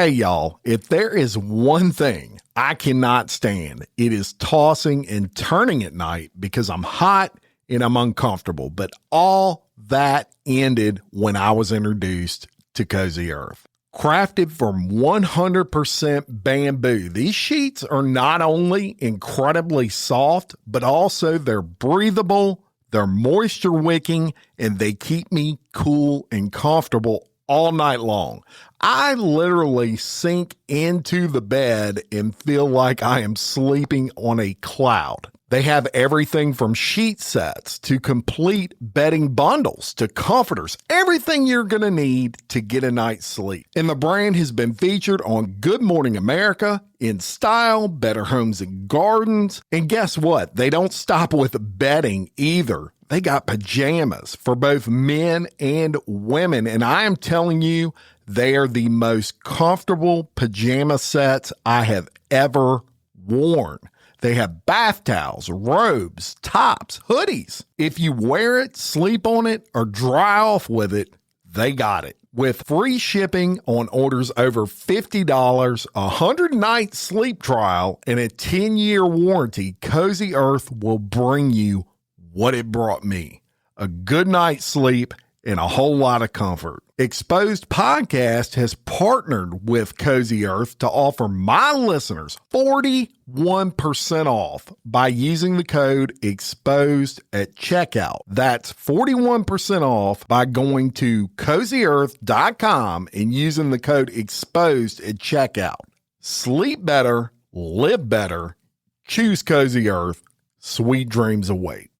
Hey, y'all, if there is one thing I cannot stand, it is tossing and turning at night because I'm hot and I'm uncomfortable. But all that ended when I was introduced to Cozy Earth. Crafted from 100% bamboo, these sheets are not only incredibly soft, but also they're breathable, they're moisture wicking, and they keep me cool and comfortable all night long. I literally sink into the bed and feel like I am sleeping on a cloud. They have everything from sheet sets to complete bedding bundles to comforters, everything you're going to need to get a night's sleep. And the brand has been featured on Good Morning America, In Style, Better Homes and Gardens. And guess what? They don't stop with bedding either. They got pajamas for both men and women. And I am telling you, they are the most comfortable pajama sets I have ever worn. They have bath towels, robes, tops, hoodies. If you wear it, sleep on it, or dry off with it, they got it. With free shipping on orders over $50, a 100-night sleep trial, and a 10-year warranty, Cozy Earth will bring you what it brought me: a good night's sleep and a whole lot of comfort. Exposed Podcast has partnered with Cozy Earth to offer my listeners 41% off by using the code EXPOSED at checkout. That's 41% off by going to CozyEarth.com and using the code EXPOSED at checkout. Sleep better, live better, choose Cozy Earth. Sweet dreams await.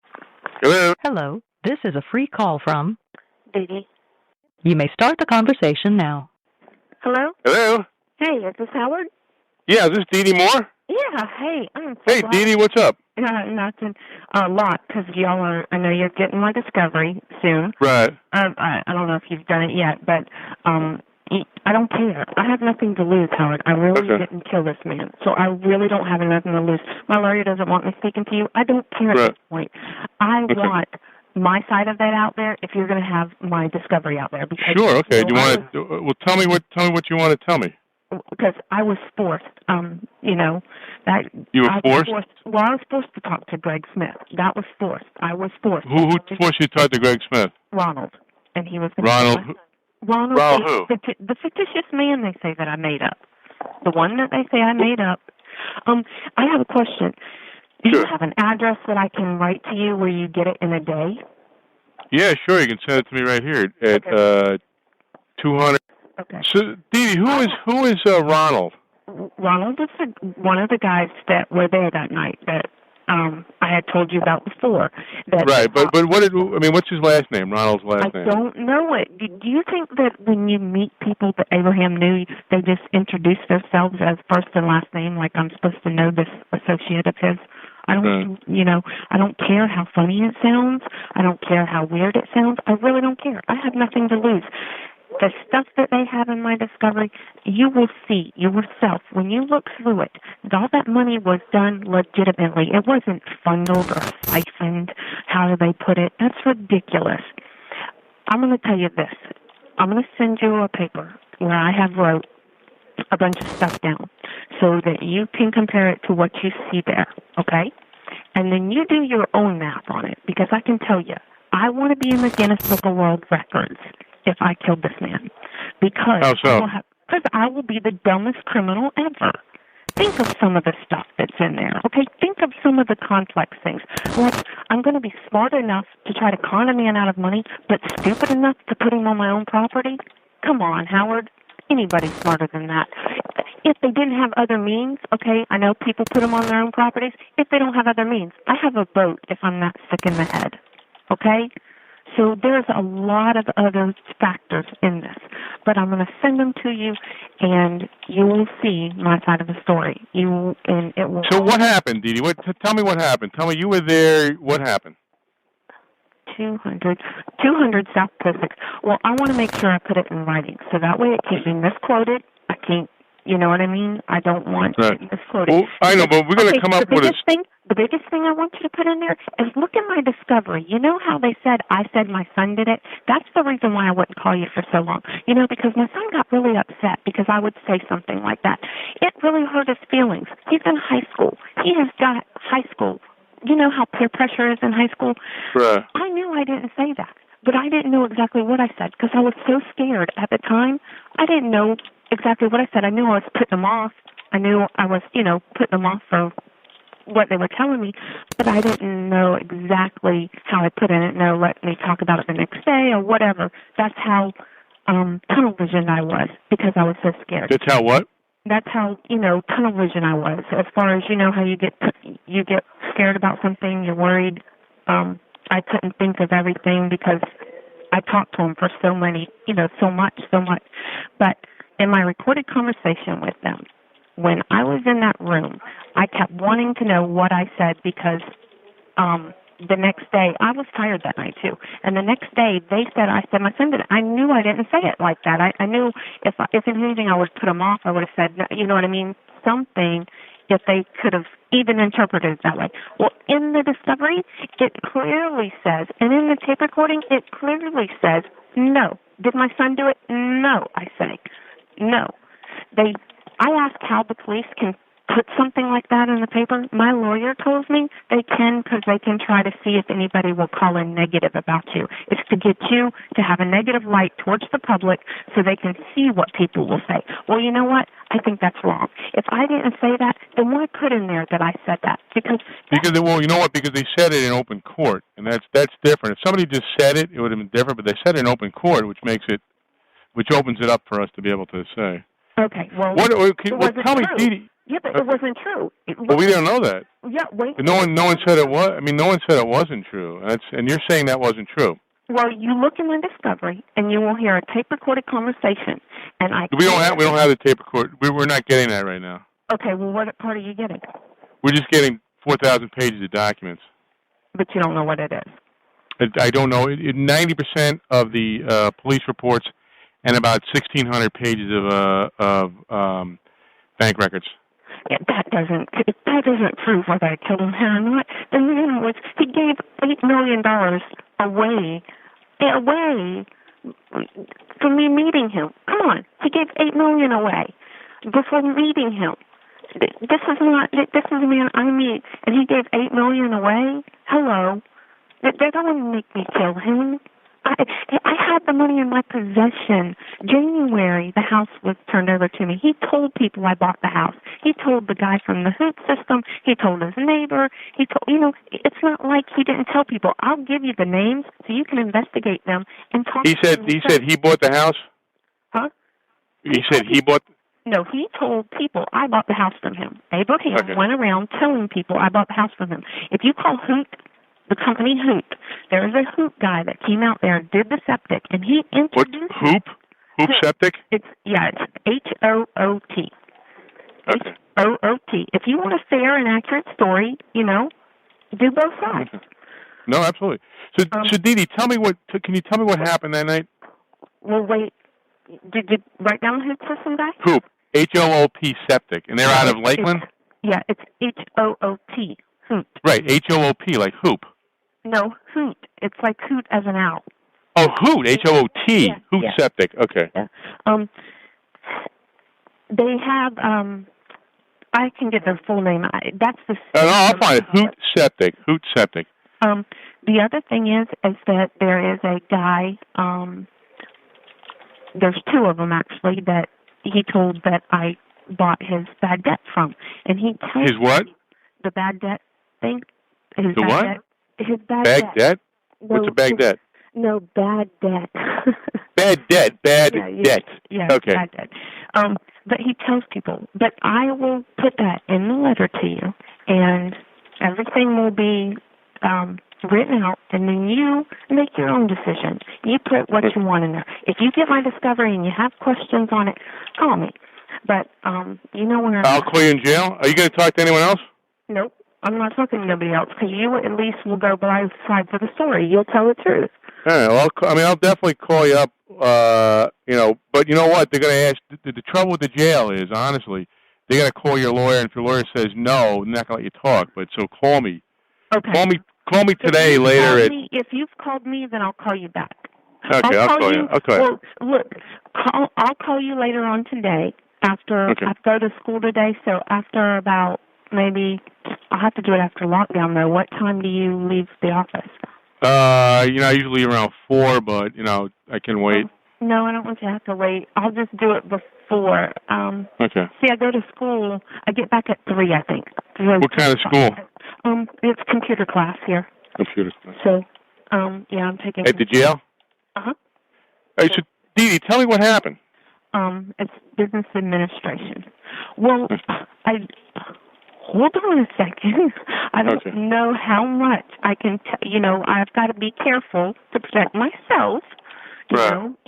Hello, this is a free call from Dee Dee. You may start the conversation now. Hello? Hello? Hey, is this Howard? Yeah, is this Dee Dee Moore? Yeah, hey. I'm so Hey, glad. Dee Dee, what's up? Nothing. A lot, because y'all are, I know you're getting my Discovery soon. Right. I don't know if you've done it yet, but I don't care. I have nothing to lose, Howard. I really didn't kill this man, so I really don't have nothing to lose. My lawyer doesn't want me speaking to you. I don't care at this point. I want my side of that out there if you're going to have my Discovery out there. Because, sure, okay. You know, Do you want to, well, tell me what you want to tell me. Because I was forced, you know. That you were forced? Well, I was forced to talk to Greg Smith. That was forced. I was forced. Who forced you to talk to Greg Smith? Ronald. And he was Ronald who? The fictitious man they say that I made up. The one that they say I made up. I have a question. Do you have an address that I can write to you where you get it in a day? Yeah, sure. You can send it to me right here at 200. Okay. So, Dee Dee, who is Ronald? Ronald is one of the guys that were there that night that I had told you about before. Right, but what's his last name? Ronald's last name? I don't know it. Do you think that when you meet people that Abraham knew, they just introduce themselves as first and last name, like I'm supposed to know this associate of his? I don't, I don't care how funny it sounds. I don't care how weird it sounds. I really don't care. I have nothing to lose. The stuff that they have in my Discovery, you will see yourself when you look through it. All that money was done legitimately. It wasn't funneled or siphoned. How do they put it? That's ridiculous. I'm going to tell you this. I'm going to send you a paper where I have wrote a bunch of stuff down so that you can compare it to what you see there, okay? And then you do your own math on it, because I can tell you, I want to be in the Guinness Book of World Records if I killed this man. Because I will be the dumbest criminal ever. Think of some of the stuff that's in there, okay? Think of some of the complex things. Like, I'm going to be smart enough to try to con a man out of money, but stupid enough to put him on my own property? Come on, Howard. Anybody's smarter than that. If they didn't have other means, okay, I know people put them on their own properties. If they don't have other means, I have a boat if I'm not sick in the head, okay? So there's a lot of other factors in this. But I'm going to send them to you, and you will see my side of the story. So what happened, Dee Dee? Tell me what happened. Tell me, you were there. What happened? 200 South Pacific. Well, I want to make sure I put it in writing, so that way it can't be misquoted. I can't You know what I mean? I don't want misquoted. Well, I know, but we're going to come up with The biggest thing I want you to put in there is look at my discovery. You know how they said I said my son did it? That's the reason why I wouldn't call you for so long. You know, because my son got really upset because I would say something like that. It really hurt his feelings. He's in high school. He has got high school. You know how peer pressure is in high school? Right. I knew I didn't say that, but I didn't know exactly what I said because I was so scared at the time. I didn't know exactly what I said. I knew I was putting them off. I knew I was, putting them off for what they were telling me, but I didn't know exactly how I put it. No, let me talk about it the next day or whatever. That's how tunnel vision I was because I was so scared. That's how what? That's how, tunnel vision I was. As far as, how you get scared about something, you're worried. I couldn't think of everything because I talked to them for so much. But in my recorded conversation with them, when I was in that room, I kept wanting to know what I said because the next day, I was tired that night too, and the next day they said I said my son did it. I knew I didn't say it like that. I knew if anything I would put them off, I would have said, you know what I mean, something if they could have even interpreted it that way. Well, in the discovery, it clearly says, and in the tape recording, it clearly says, no. Did my son do it? No, I say. No. I asked how the police can put something like that in the paper. My lawyer tells me they can because they can try to see if anybody will call in negative about you. It's to get you to have a negative light towards the public so they can see what people will say. Well, you know what? I think that's wrong. If I didn't say that, then why put in there that I said that? Because well, you know what? Because they said it in open court, and that's different. If somebody just said it, it would have been different. But they said it in open court, which opens it up for us to be able to say. Okay. Well, tell me, Dee Dee. Yeah, but it wasn't true. Well, we don't know that. Yeah, wait. But no one said it was. I mean, no one said it wasn't true. And you're saying that wasn't true. Well, you look in the discovery, and you will hear a tape-recorded conversation. And we don't have the tape record. We're not getting that right now. Okay. Well, what part are you getting? We're just getting 4,000 pages of documents. But you don't know what it is. I don't know. 90% of the police reports and about 1,600 pages of bank records. Yeah, that doesn't prove whether I killed him or not. The man he gave $8 million away for me meeting him. Come on, he gave $8 million away before meeting him. This is a man I meet, and he gave $8 million away. Hello, that don't make me kill him. I had the money in my possession. January, the house was turned over to me. He told people I bought the house. He told the guy from the hoot system. He told his neighbor. He told, it's not like he didn't tell people. I'll give you the names so you can investigate them and talk to them. He said he bought the house? Huh? He said he bought... No, he told people I bought the house from him. Abraham went around telling people I bought the house from him. If you call Hoot, the company Hoot, there is a Hoot guy that came out there and did the septic, and he introduced... What? Hoop Septic? It's H-O-O-T. Okay. H-O-O-T. If you want a fair and accurate story, do both sides. No, absolutely. So Dee Dee, can you tell me what happened that night? Well, wait. Did you write down Hoot system guy? Hoop. H-O-O-P Septic. And they're out of Lakeland? It's H-O-O-T. Hoot. Right, H-O-O-P, like hoop. No, Hoot. It's like hoot as an owl. Oh, Hoot, H-O-O-T. Yeah, Hoot Septic, okay. Yeah. They have, I can get their full name. That's the... No, I'll find it. Hoot Septic. The other thing is that there is a guy, there's two of them actually, that he told that I bought his bad debt from. And he tells his what? The bad debt thing. The what? His bad debt. What's a bad debt? No, bad debt. Bad debt. Debt. Yeah, okay. Bad debt. But he tells people, but I will put that in the letter to you, and everything will be written out, and then you make your own decision. You put what you want in there. If you get my discovery and you have questions on it, call me. But, when I'll call you in jail? Are you going to talk to anyone else? Nope. I'm not talking to nobody else, because you at least will go both sides of the story. You'll tell the truth. All right. Well, I'll definitely call you up. But you know what? They're going to ask. The trouble with the jail is, honestly, they're going to call your lawyer, and if your lawyer says no, they're not going to let you talk. But so call me. Okay. Call me today later. If you've called me, then I'll call you back. Okay, I'll call you. Okay. Well, look, I'll call you later on today after I go to school today. So after about maybe I'll have to do it after lockdown though. What time do you leave the office? I usually around 4, but I can wait. No, I don't want you to have to wait. I'll just do it before. Okay. See, I go to school. I get back at 3, I think. What kind of school? It's computer class here. Computer class. So, yeah, I'm taking. At the jail? Uh-huh. Hey, so Dee Dee, tell me what happened. It's business administration. Well, hold on a second. I don't know how much I can I've got to be careful to protect myself,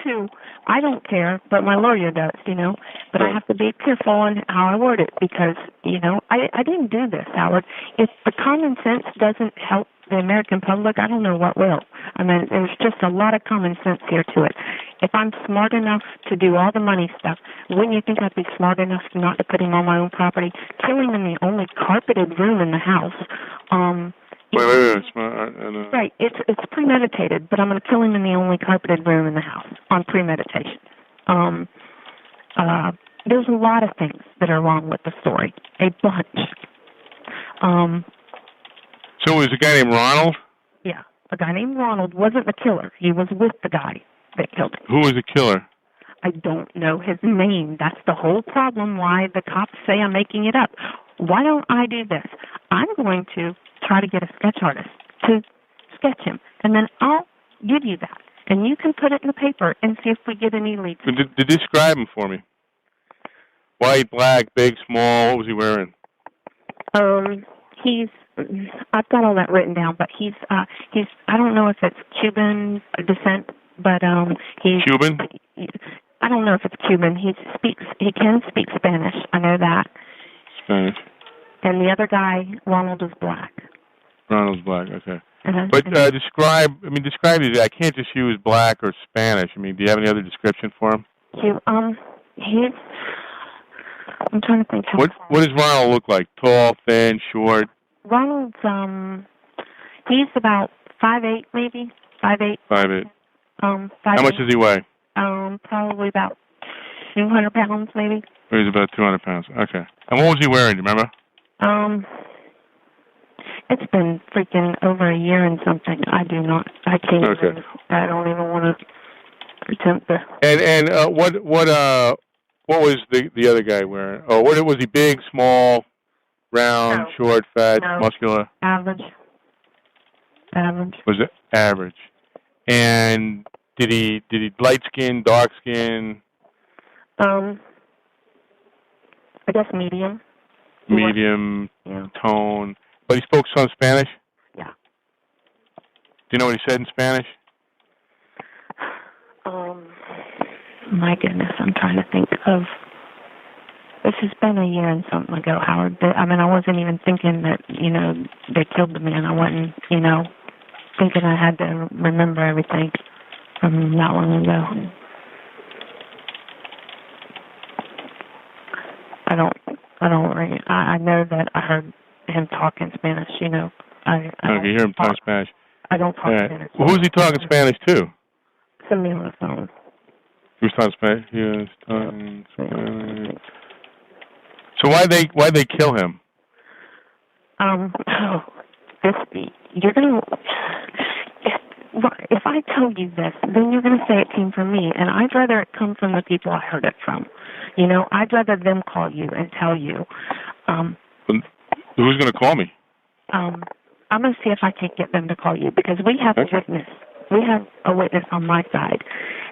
too. I don't care, but my lawyer does, But I have to be careful on how I word it because, I didn't do this, Howard. If the common sense doesn't help the American public, I don't know what will. I mean, there's just a lot of common sense here to it. If I'm smart enough to do all the money stuff, wouldn't you think I'd be smart enough not to put him on my own property? Kill him in the only carpeted room in the house. Wait. Right, it's premeditated, but I'm going to kill him in the only carpeted room in the house on premeditation. There's a lot of things that are wrong with the story, a bunch. So it was a guy named Ronald? Yeah, a guy named Ronald wasn't the killer. He was with the guy that killed him. Who was the killer? I don't know his name. That's the whole problem why the cops say I'm making it up. Why don't I do this? I'm going to try to get a sketch artist to sketch him, and then I'll give you that. And you can put it in the paper and see if we get any leads. Describe him for me. White, black, big, small. What was he wearing? I've got all that written down, but he's I don't know if it's Cuban descent, but he's Cuban? I don't know if it's Cuban. He can speak Spanish. I know that. Spanish. And the other guy, Ronald, is black. Ronald's black, okay. But describe these. I can't just use black or Spanish. I mean, do you have any other description for him? I'm trying to think. What does Ronald look like? Tall, thin, short? Ronald's he's about 5'8", maybe 5'8". 5'8". 5'8". How much does he weigh? Probably about 200 pounds, maybe. He's about 200 pounds. Okay. And what was he wearing? Do you remember? It's been freaking over a year and something. I can't. Okay. I don't even want to attempt to. And what was the other guy wearing? Oh, what was he? Big, small, round, short, fat, muscular? Average. Was it average? And did he light skin, dark skin? I guess medium. Medium tone. But he spoke some Spanish? Yeah. Do you know what he said in Spanish? My goodness, I'm trying to think of. This has been a year and something ago, Howard. I mean, I wasn't even thinking that, they killed the man. I wasn't, thinking I had to remember everything from that long ago. I know that I heard him talk in Spanish, I you hear him talk Spanish. I don't talk Spanish. Well, who's he talking Spanish to? Somebody on the phone. He was talking Spanish? He was talking Spanish. So why'd they kill him? You're gonna. If I tell you this, then you're gonna say it came from me, and I'd rather it come from the people I heard it from. I'd rather them call you and tell you. Who's gonna call me? I'm gonna see if I can get them to call you because we have a witness. We have a witness on my side,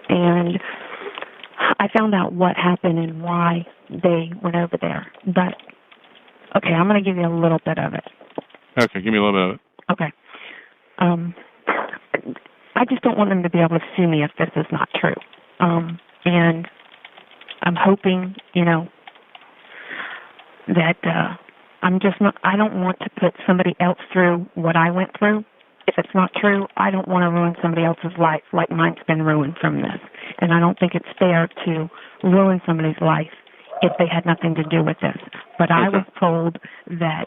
and I found out what happened and why they went over there. But okay, I'm gonna give you a little bit of it. Okay, give me a little bit of it. Okay. I just don't want them to be able to sue me if this is not true. And I'm hoping, that I'm just not. I don't want to put somebody else through what I went through if it's not true, I don't want to ruin somebody else's life like mine's been ruined from this. And I don't think it's fair to ruin somebody's life if they had nothing to do with this. But I was told that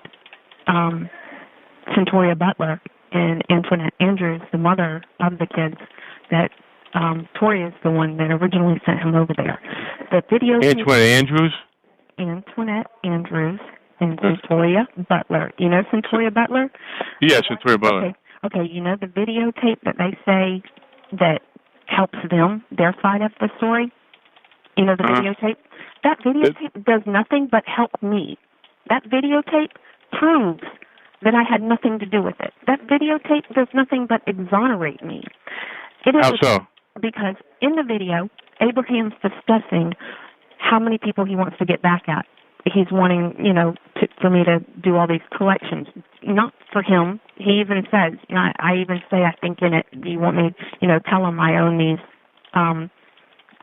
Centoria Butler and Antoinette Andrews, the mother of the kids, that Tori is the one that originally sent him over there. The video. Antoinette Andrews and Centoria Butler. You know Centoria Butler? Yes, Centoria Butler. Okay, you know the videotape that they say that helps them, their side of the story? You know the videotape? That videotape does nothing but help me. That videotape proves that I had nothing to do with it. That videotape does nothing but exonerate me. How so? Because in the video, Abraham's discussing how many people he wants to get back at. He's wanting, for me to do all these collections. Not for him. He even says, I even say, I think in it, do you want me, tell him I own these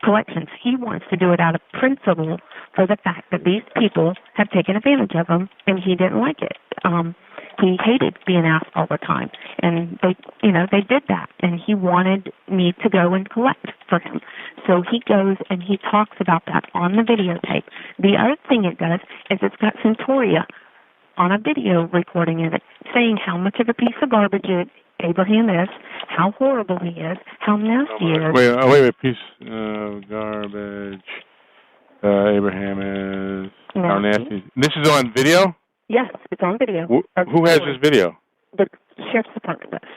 collections. He wants to do it out of principle for the fact that these people have taken advantage of him, and he didn't like it. He hated being asked all the time, and they did that, and he wanted me to go and collect for him. So he goes and he talks about that on the videotape. The other thing it does is it's got Centoria on a video recording of it, saying how much of a piece of garbage Abraham is, how horrible he is, how nasty he is. Wait, piece of garbage. Abraham is how nasty. This is on video? Yes, it's on video. Who has this video? The Sheriff's Department does.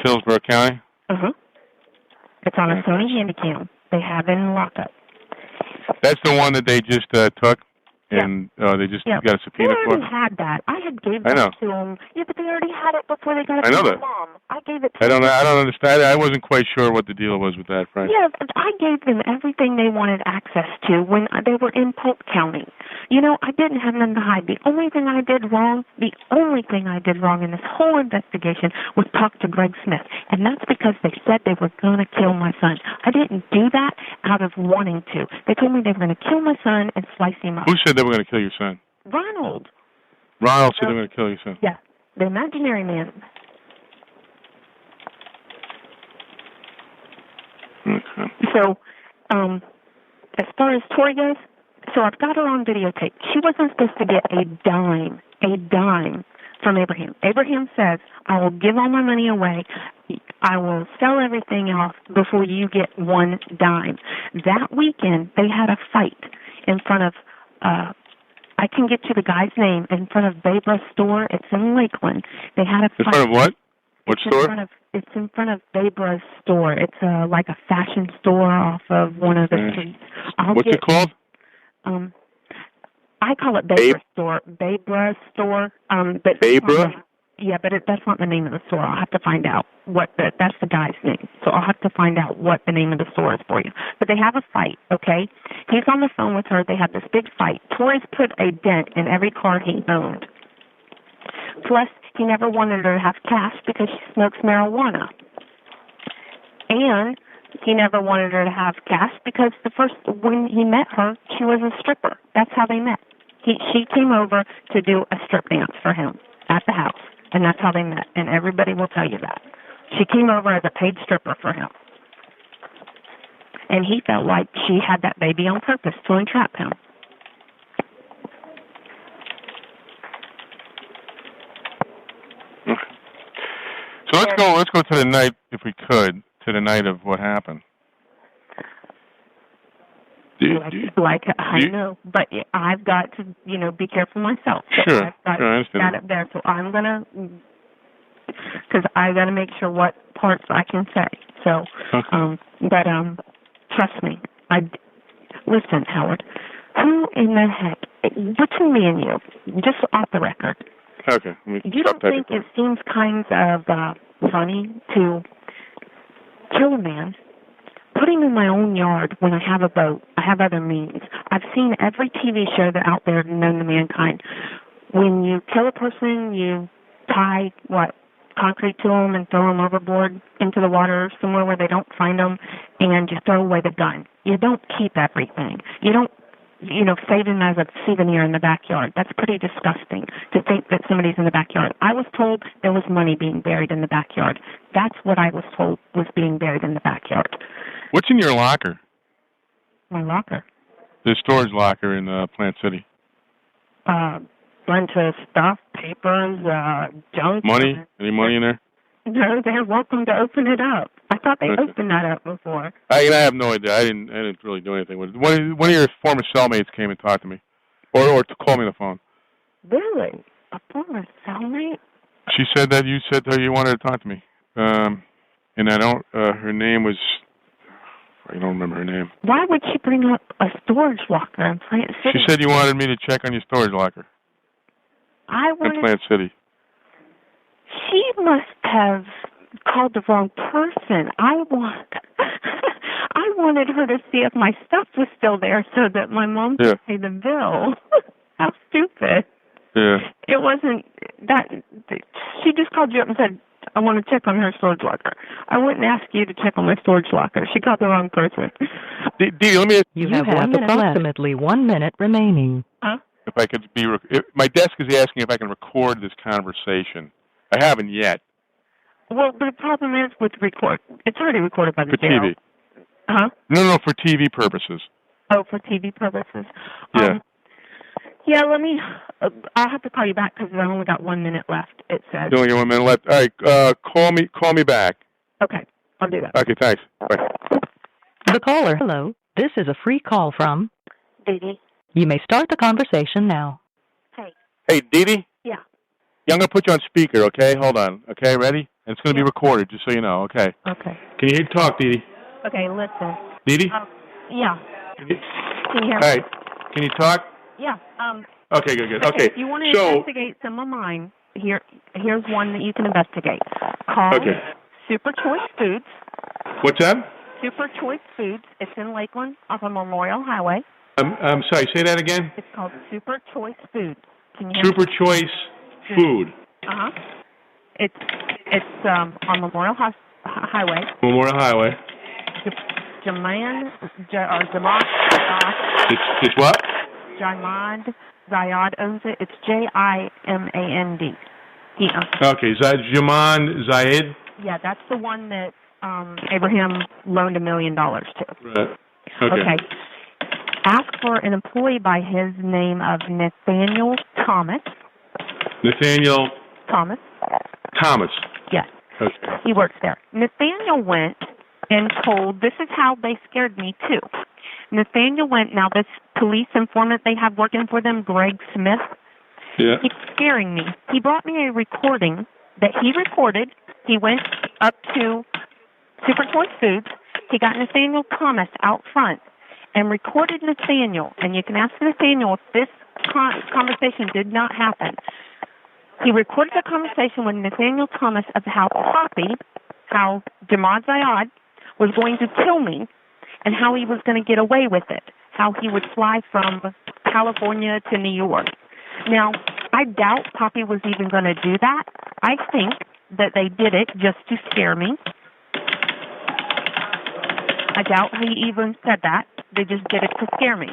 Hillsborough County? It's on a Sony Handycam. They have it in lockup. That's the one that they just took? And they just got a subpoena for it? They already had that. I had gave that to them. Yeah, but they already had it before they got it to my mom. I gave it to them. I don't understand. I wasn't quite sure what the deal was with that, Frank. Yeah, I gave them everything they wanted access to when they were in Polk County. I didn't have nothing to hide. The only thing I did wrong in this whole investigation was talk to Greg Smith. And that's because they said they were going to kill my son. I didn't do that out of wanting to. They told me they were going to kill my son and slice him up. Who said they were going to kill your son? Ronald. Ronald said they were going to kill your son? Yeah, the imaginary man. Okay. So, as far as Tori goes, so I've got her on videotape. She wasn't supposed to get a dime from Abraham. Abraham says, I will give all my money away. I will sell everything off before you get one dime. That weekend, they had a fight in front of, I can get you the guy's name, in front of Babra's store. It's in Lakeland. They had a fight. In front of what? What store? It's in front of Babra's store. It's like a fashion store off of one of the streets. What's it called? I call it Babra's store. Babra's store. But Babra? Yeah, but that's not the name of the store. I'll have to find out that's the guy's name. So I'll have to find out what the name of the store is for you. But they have a fight, okay? He's on the phone with her. They have this big fight. Torres put a dent in every car he owned. Plus, he never wanted her to have cash because she smokes marijuana. And he never wanted her to have cash because when he met her, she was a stripper. That's how they met. She came over to do a strip dance for him at the house, and that's how they met, and everybody will tell you that. She came over as a paid stripper for him. And he felt like she had that baby on purpose to entrap him. Okay. So let's go to the night, if we could, to the night of what happened. I know, but I've got to, be careful myself. So Sure, I've I understand. got it there, so I'm gonna, because I got to make sure what parts I can say. So, okay. But trust me, listen, Howard. Who in the heck? Between me and you, just off the record. Okay. You don't think it seems kind of funny to kill a man? Put him in my own yard when I have a boat. I have other means. I've seen every TV show that out there known to mankind. When you kill a person, you tie, concrete to them and throw them overboard into the water somewhere where they don't find them, and you throw away the gun. You don't keep everything. You don't saving as a souvenir in the backyard. That's pretty disgusting to think that somebody's in the backyard. I was told there was money being buried in the backyard. That's what I was told was being buried in the backyard. What's in your locker? My locker. The storage locker in Plant City. Bunch of stuff, papers, junk. Money? Any money in there? No, they're welcome to open it up. I thought they opened that up before. I have no idea. I didn't really do anything with it. One of your former cellmates came and talked to me, or to call me on the phone. Really? A former cellmate? She said that you said to her you wanted to talk to me, and I don't. Her name was. I don't remember her name. Why would she bring up a storage locker in Plant City? She said you wanted me to check on your storage locker. In Plant City. She must have called the wrong person. I wanted her to see if my stuff was still there so that my mom could pay the bill. How stupid. Yeah. It wasn't that. She just called you up and said, I want to check on her storage locker. I wouldn't ask you to check on my storage locker. She called the wrong person. Dee, let me... You have approximately 1 minute remaining. Huh? If I could be... my desk is asking if I can record this conversation. I haven't yet. Well, the problem is with record. It's already recorded by the jail. For TV. Huh? No, for TV purposes. Oh, for TV purposes. Yeah. Yeah, let me... I'll have to call you back because I only got 1 minute left, it says. You only got 1 minute left. All right, call me back. Okay, I'll do that. Okay, thanks. Bye. The caller. Hello. This is a free call from Dee Dee. You may start the conversation now. Hey, Dee Dee? Yeah. Yeah, I'm going to put you on speaker, okay? Hold on. Okay, ready? And it's going to be recorded, just so you know, okay? Okay. Can you talk, Dee Dee? Okay, listen. Dee Dee? Yeah. Can you hear me? All right. Can you talk? Yeah. Okay, good. Okay. If you want to investigate some of mine, here's one that you can investigate. Call Super Choice Foods. What's that? Super Choice Foods. It's in Lakeland off of Memorial Highway. I'm sorry, say that again? It's called Super Choice Foods. Can you Super Choice Food. Uh-huh. It's on Memorial Highway. Memorial Highway. Jamad. It's what? Jamad Zayad owns it. It's Jimand. Okay, Jamad Zayed? Yeah, that's the one that Abraham loaned $1 million to. Right. Okay. Ask for an employee by his name of Nathaniel Thomas. Nathaniel Thomas. Yes. Okay. He works there. Nathaniel went and told, this is how they scared me too. Nathaniel went, now this police informant they have working for them, Greg Smith, he's scaring me. He brought me a recording that he recorded. He went up to Super Choice Foods. He got Nathaniel Thomas out front and recorded Nathaniel. And you can ask Nathaniel if this conversation did not happen. He recorded a conversation with Nathaniel Thomas of how Jamad Zayad was going to kill me and how he was going to get away with it, how he would fly from California to New York. Now, I doubt Poppy was even going to do that. I think that they did it just to scare me. I doubt he even said that. They just did it to scare me.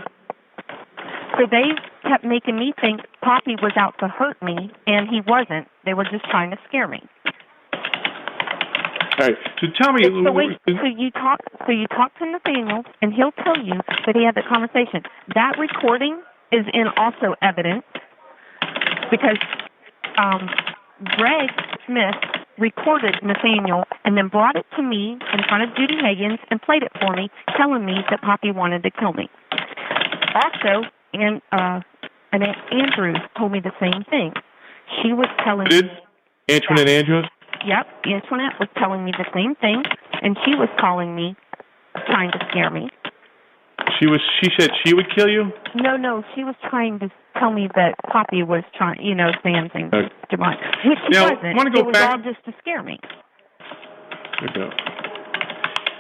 So they kept making me think Poppy was out to hurt me, and he wasn't. They were just trying to scare me. All right. So tell me. So you talk to Nathaniel, and he'll tell you that he had that conversation. That recording is in also evidence because Greg Smith recorded Nathaniel and then brought it to me in front of Judy Higgins and played it for me, telling me that Poppy wanted to kill me. Also, and Andrews told me the same thing. She was telling me... Antoinette Andrews? Yep, Antoinette was telling me the same thing, and she was calling me, trying to scare me. She said she would kill you? No, she was trying to tell me that Poppy was trying, saying things to mine, which she wasn't. It was all just to scare me. Okay.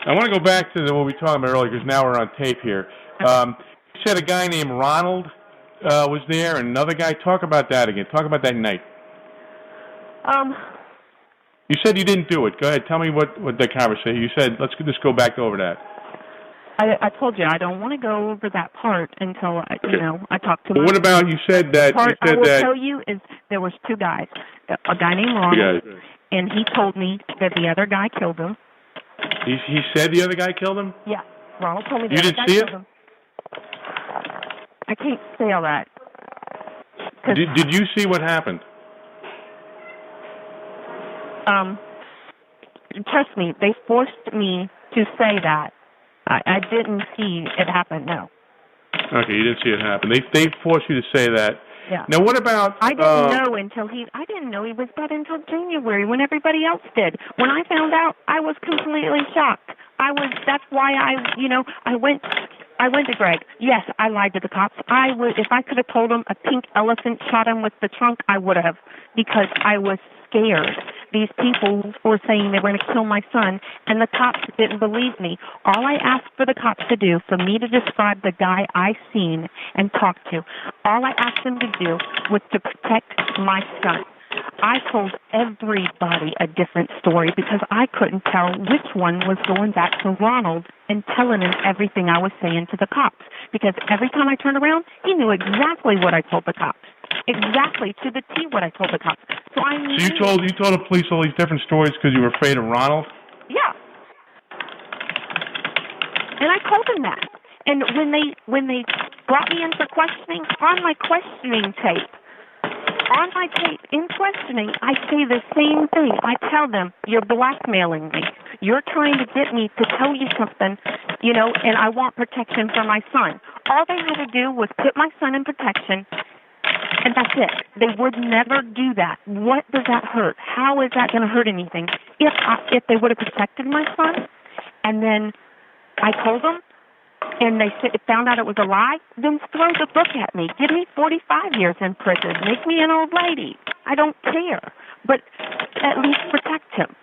I want to go back to what we talked about earlier, because now we're on tape here. You said a guy named Ronald was there, and another guy. Talk about that again. Talk about that night. You said you didn't do it. Go ahead. Tell me what the conversation. You said, let's just go back over that. I told you I don't want to go over that part until I talk to. What about you said that? Part you said I will that, tell you is there was two guys, a guy named Ronald, and he told me that the other guy killed him. He said the other guy killed him? Yeah, Ronald told me the you other didn't guy see killed it? him. I can't say all that. Did you see what happened? Trust me, they forced me to say that. I didn't see it happen, no. Okay, you didn't see it happen. They forced you to say that. Yeah. Now, what about... I didn't know he was dead until January when everybody else did. When I found out, I was completely shocked. That's why I went to Greg. Yes, I lied to the cops. If I could have told them a pink elephant shot him with the trunk, I would have, because I was scared. These people were saying they were going to kill my son, and the cops didn't believe me. All I asked for the cops to do, for me to describe the guy I seen and talked to, all I asked them to do was to protect my son. I told everybody a different story because I couldn't tell which one was going back to Ronald and telling him everything I was saying to the cops. Because every time I turned around, he knew exactly what I told the cops. Exactly, to the T, what I told the cops. So I knew. So you told the police all these different stories because you were afraid of Ronald? Yeah. And I told them that. And when they brought me in for questioning, on my questioning tape, in questioning, I say the same thing. I tell them, you're blackmailing me. You're trying to get me to tell you something, and I want protection for my son. All they had to do was put my son in protection, and that's it. They would never do that. What does that hurt? How is that going to hurt anything? If they would have protected my son, and then I told them, and they found out it was a lie, then throw the book at me. Give me 45 years in prison. Make me an old lady. I don't care. But at least protect him.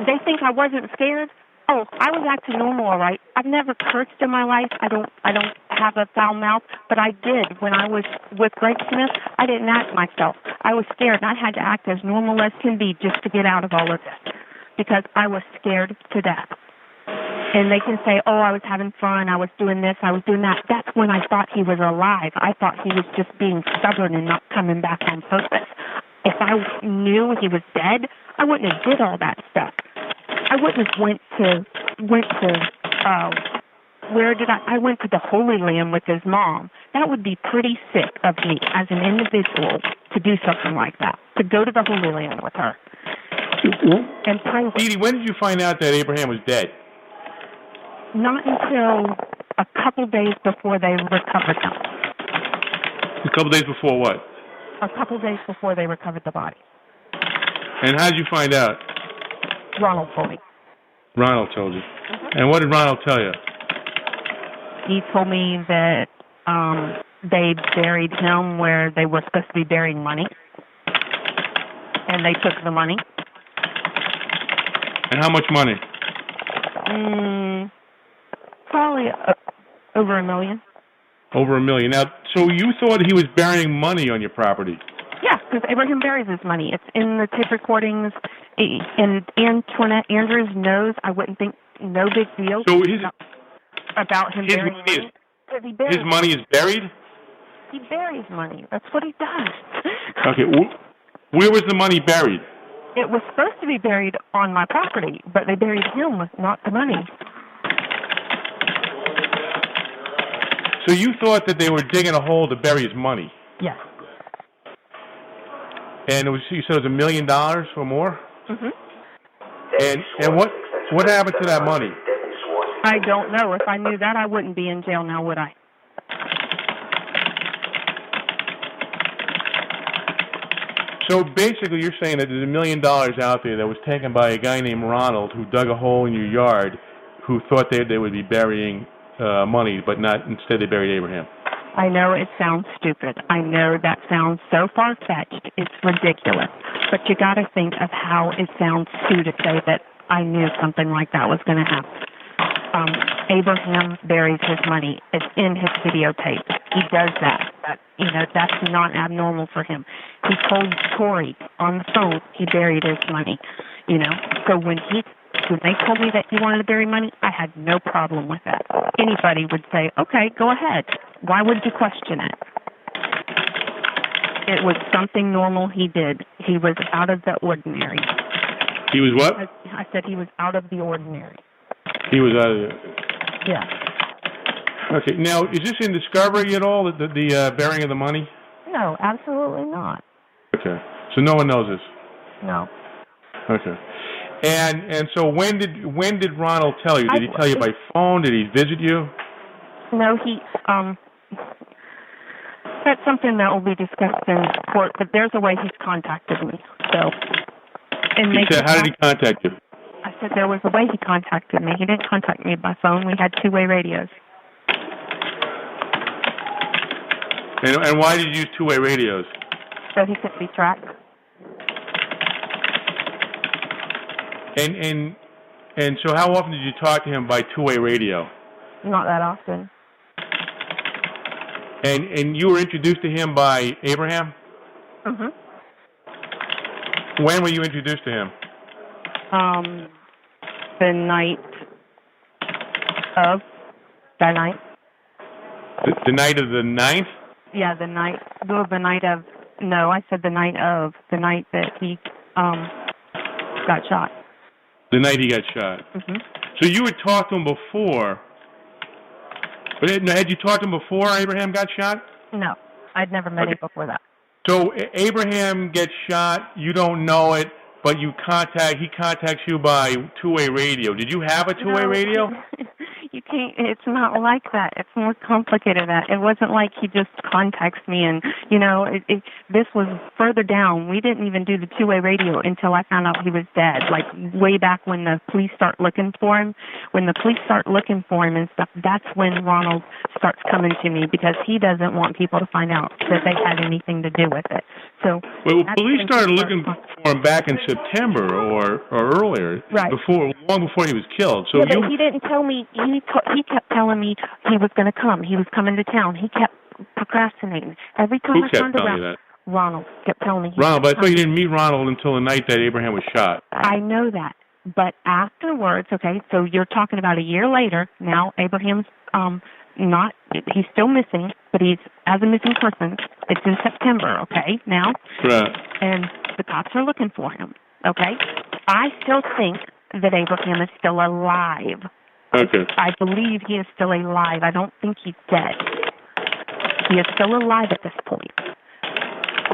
They think I wasn't scared. Oh, I was acting normal, all right. I've never cursed in my life. I don't have a foul mouth, but I did when I was with Greg Smith. I didn't act myself. I was scared, and I had to act as normal as can be just to get out of all of this because I was scared to death. And they can say, oh, I was having fun, I was doing this, I was doing that. That's when I thought he was alive. I thought he was just being stubborn and not coming back on purpose. If I knew he was dead, I wouldn't have did all that stuff. I wouldn't have went to I went to the Holy Land with his mom. That would be pretty sick of me as an individual to do something like that, to go to the Holy Land with her. And pray with Dee Dee, when did you find out that Abraham was dead? Not until a couple days before they recovered him. A couple days before what? A couple days before they recovered the body. And how did you find out? Ronald told me. Ronald told you. Mm-hmm. And what did Ronald tell you? He told me that they buried him where they were supposed to be burying money. And they took the money. And how much money? Probably over $1 million. Over $1 million. Now, so you thought he was burying money on your property? Yeah, because Abraham buries his money. It's in the tape recordings. And Antoinette Andrews knows. I wouldn't think no big deal. So about him burying money. His money is buried? He buries money. That's what he does. Okay. Where was the money buried? It was supposed to be buried on my property, but they buried him, not the money. So you thought that they were digging a hole to bury his money? Yes. And you said it was $1 million or more? Mm-hmm. And what happened to that money? I don't know. If I knew that, I wouldn't be in jail now, would I? So basically you're saying that there's $1 million out there that was taken by a guy named Ronald who dug a hole in your yard who thought they would be burying money, but not. Instead they buried Abraham. I know it sounds stupid. I know that sounds so far-fetched. It's ridiculous. But you got to think of how it sounds, too, to say that I knew something like that was going to happen. Abraham buries his money. It's in his videotape. He does that. That's not abnormal for him. He told Tori on the phone he buried his money. So when he When they told me that he wanted to bury money, I had no problem with that. Anybody would say, okay, go ahead. Why would you question it? It was something normal he did. He was out of the ordinary. He was what? I said he was out of the ordinary. He was out of the... Yeah. Okay. Now, is this in Discovery at all, the burying of the money? No, absolutely not. Okay. So no one knows this? No. Okay. And so when did Ronald tell you? Did he tell you by phone? Did he visit you? No, that's something that will be discussed in court, but there's a way he's contacted me. So, How did he contact you? I said there was a way he contacted me. He didn't contact me by phone. We had two-way radios. And why did you use two-way radios? So he could be tracked. And so how often did you talk to him by two-way radio? Not that often. And you were introduced to him by Abraham? Mm-hmm. When were you introduced to him? The night of that night. The night of the 9th? Yeah, the night. Well, the night of. No, I said the night that he got shot. The night he got shot. Mm-hmm. So you had talked to him before. But had you talked to him before Abraham got shot? No, I'd never met him before that. So Abraham gets shot, you don't know it, but he contacts you by two-way radio. Did you have a two-way radio? You can't, it's not like that. It's more complicated than that. It wasn't like he just contacts me and, this was further down. We didn't even do the two-way radio until I found out he was dead, like way back when the police start looking for him. When the police start looking for him and stuff, that's when Ronald starts coming to me because he doesn't want people to find out that they had anything to do with it. So, well, police started looking for him back in September or earlier, right? Long before he was killed. So but he didn't tell me. He kept telling me he was going to come. He was coming to town. He kept procrastinating. Every time I turned around, Ronald kept telling me. Ronald, but I thought you didn't meet Ronald until the night that Abraham was shot. I know that, but afterwards, okay. So you're talking about a year later. Now Abraham's not. He's still missing, but he's as a missing person. It's in September, okay. Now, right. And the cops are looking for him. Okay, I still think that Abraham is still alive. Okay. I believe he is still alive. I don't think he's dead. He is still alive at this point.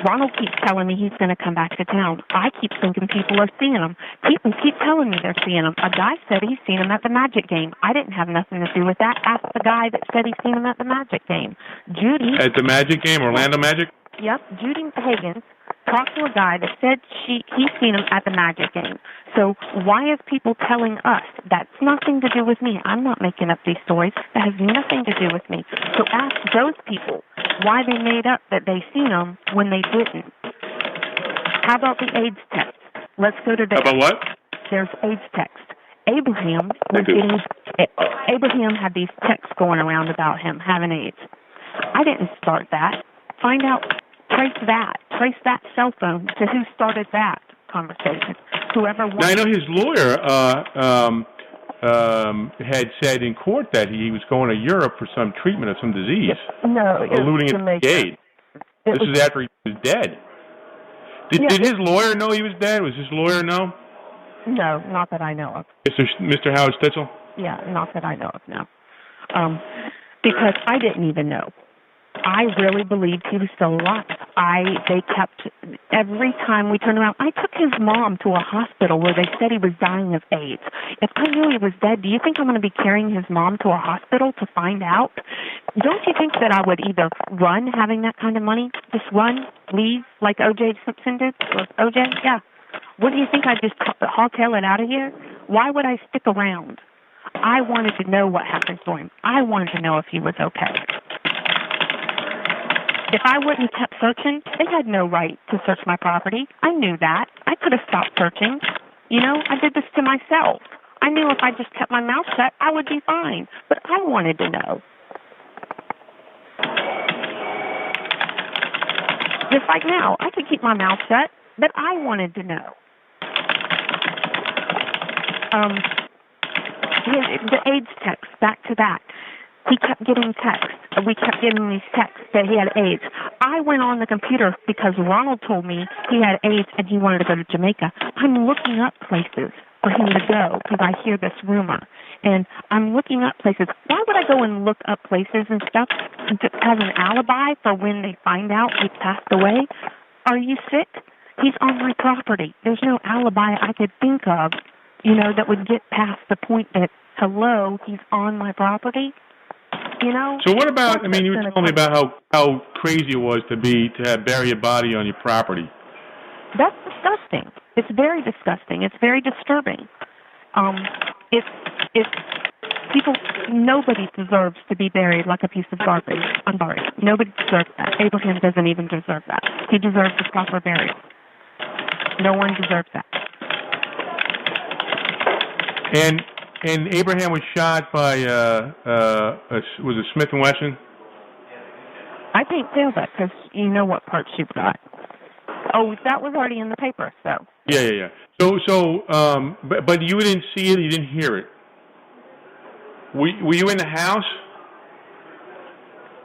Ronald keeps telling me he's going to come back to town. I keep thinking people are seeing him. People keep telling me they're seeing him. A guy said he's seen him at the Magic game. I didn't have nothing to do with that. Ask the guy that said he's seen him at the Magic game. Judy. At the Magic game, Orlando Magic? Yep. Judy Higgins talked to a guy that said he's seen him at the Magic game. So why is people telling us? That's nothing to do with me. I'm not making up these stories. That has nothing to do with me. So ask those people why they made up that they seen him when they didn't. How about the AIDS test? Let's go to that. How about what? There's AIDS text. Abraham had these texts going around about him having AIDS. I didn't start that. Find out. Trace that cell phone to who started that conversation. Whoever won. Now, I know his lawyer had said in court that he was going to Europe for some treatment of some disease. No, alluding to AIDS. This is after he was dead. Did his lawyer know he was dead? Was his lawyer know? No, not that I know of. Mr. Howard Stitzel? Yeah, not that I know of, no. Because I didn't even know. I really believed he was still alive. They kept, every time we turned around, I took his mom to a hospital where they said he was dying of AIDS. If I knew he was dead, do you think I'm going to be carrying his mom to a hospital to find out? Don't you think that I would either run having that kind of money, just run, leave, like O.J. Simpson did? Or O.J., yeah. What do you think I'd just hightail it out of here? Why would I stick around? I wanted to know what happened to him. I wanted to know if he was okay. If I wouldn't have kept searching, they had no right to search my property. I knew that. I could have stopped searching. I did this to myself. I knew if I just kept my mouth shut, I would be fine. But I wanted to know. Just like now, I could keep my mouth shut, but I wanted to know. The AIDS text, back to that. He kept getting texts. We kept getting these texts that he had AIDS. I went on the computer because Ronald told me he had AIDS and he wanted to go to Jamaica. I'm looking up places for him to go because I hear this rumor. And I'm looking up places. Why would I go and look up places and stuff as an alibi for when they find out he passed away? Are you sick? He's on my property. There's no alibi I could think of, that would get past the point that, hello, he's on my property. So what about? You were telling me about how crazy it was to bury a body on your property. That's disgusting. It's very disgusting. It's very disturbing. It's people. Nobody deserves to be buried like a piece of garbage. I'm sorry. Nobody deserves that. Abraham doesn't even deserve that. He deserves a proper burial. No one deserves that. And Abraham was shot by was it Smith & Wesson? I can't tell that because you know what part she got. Oh, that was already in the paper, so. Yeah. But you didn't see it, you didn't hear it. Were you in the house?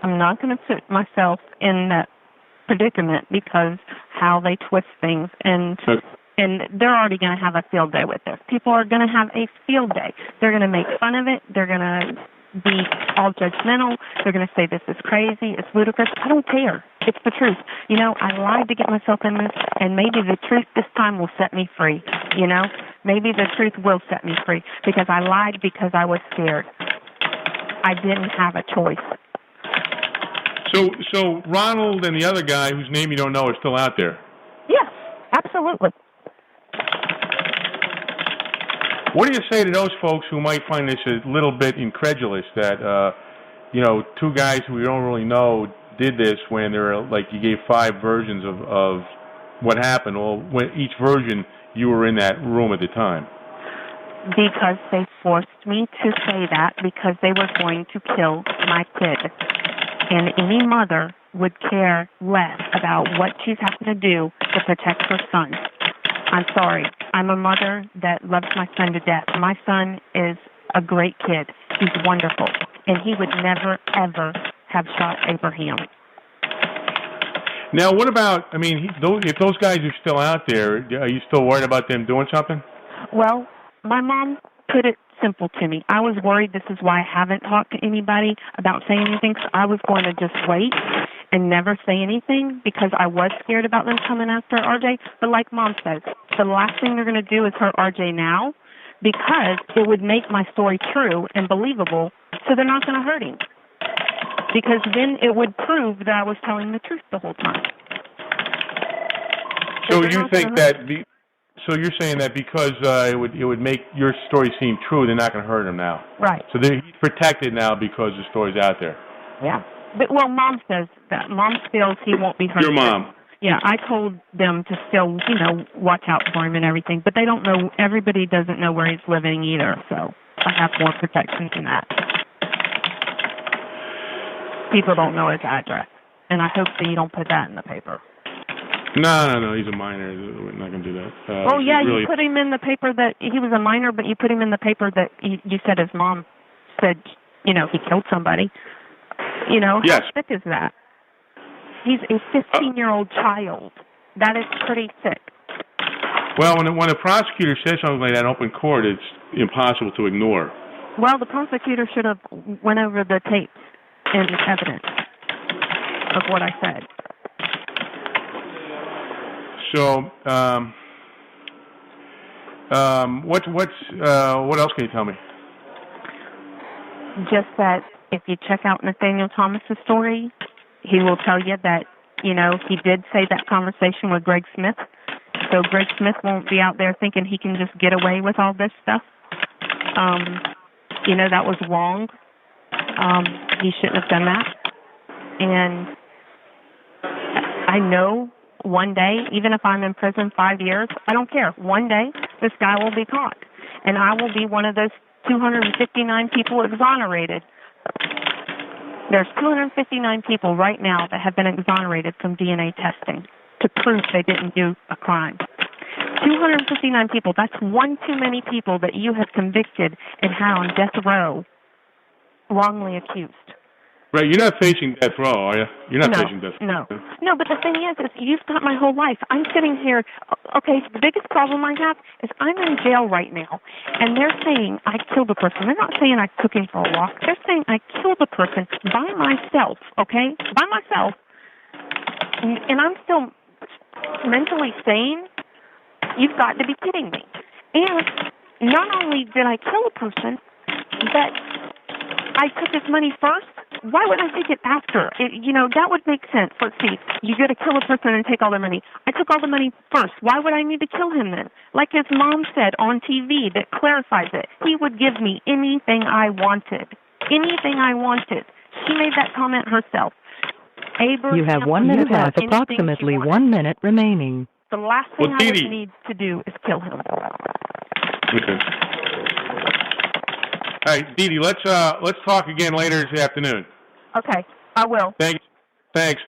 I'm not going to put myself in that predicament because how they twist things and they're already going to have a field day with this. People are going to have a field day. They're going to make fun of it. They're going to be all judgmental. They're going to say this is crazy. It's ludicrous. I don't care. It's the truth. I lied to get myself in this, and maybe the truth this time will set me free. Maybe the truth will set me free because I lied because I was scared. I didn't have a choice. So Ronald and the other guy whose name you don't know are still out there? Yes, absolutely. What do you say to those folks who might find this a little bit incredulous that, two guys who we don't really know did this when you gave 5 versions of what happened, or when each version you were in that room at the time? Because they forced me to say that because they were going to kill my kid. And any mother would care less about what she's having to do to protect her son. I'm sorry. I'm a mother that loves my son to death. My son is a great kid. He's wonderful. And he would never, ever have shot Abraham. Now, what about, if those guys are still out there, are you still worried about them doing something? Well, my mom put it simple to me. I was worried. This is why I haven't talked to anybody about saying anything. So I was going to just wait and never say anything because I was scared about them coming after RJ. But like Mom says, the last thing they're going to do is hurt RJ now because it would make my story true and believable, so they're not going to hurt him. Because then it would prove that I was telling the truth the whole time. So you think that... So you're saying that because it would make your story seem true, they're not going to hurt him now. Right. So he's protected now because the story's out there. Yeah. But, Mom says that. Mom feels he won't be hurt. Your mom. Yeah, I told them to still, watch out for him and everything. But they don't know. Everybody doesn't know where he's living either. So I have more protection than that. People don't know his address. And I hope that you don't put that in the paper. No, he's a minor. We're not going to do that. You put him in the paper that he was a minor, but you put him in the paper that you said his mom said, he killed somebody. Yes. How sick is that? He's a 15-year-old child. That is pretty sick. Well, when a prosecutor says something like that in open court, it's impossible to ignore. Well, the prosecutor should have went over the tapes and evidence of what I said. So, what else can you tell me? Just that if you check out Nathaniel Thomas's story, he will tell you that, he did say that conversation with Greg Smith. So Greg Smith won't be out there thinking he can just get away with all this stuff. That was wrong. He shouldn't have done that. And I know one day, even if I'm in prison 5 years, I don't care. One day, this guy will be caught. And I will be one of those 259 people exonerated. There's 259 people right now that have been exonerated from DNA testing to prove they didn't do a crime. 259 people. That's one too many people that you have convicted and had on death row, wrongly accused. Right, you're not facing death row, are you? You're not facing death row. No, but the thing is you've got my whole life. I'm sitting here, okay, the biggest problem I have is I'm in jail right now, and they're saying I killed a person. They're not saying I took him for a walk. They're saying I killed a person by myself, okay? By myself. And I'm still mentally sane. You've got to be kidding me. And not only did I kill a person, but I took his money first. Why would I take it after? That would make sense. Let's see. You got to kill a person and take all their money. I took all the money first. Why would I need to kill him then? Like his mom said on TV that clarifies it. He would give me anything I wanted. Anything I wanted. She made that comment herself. Abraham, you have 1 minute left, approximately 1 minute remaining. The last thing I Dee would Dee. need to do is kill him. Okay. All right, Dee Dee, let's talk again later this afternoon. Okay, I will. Thanks.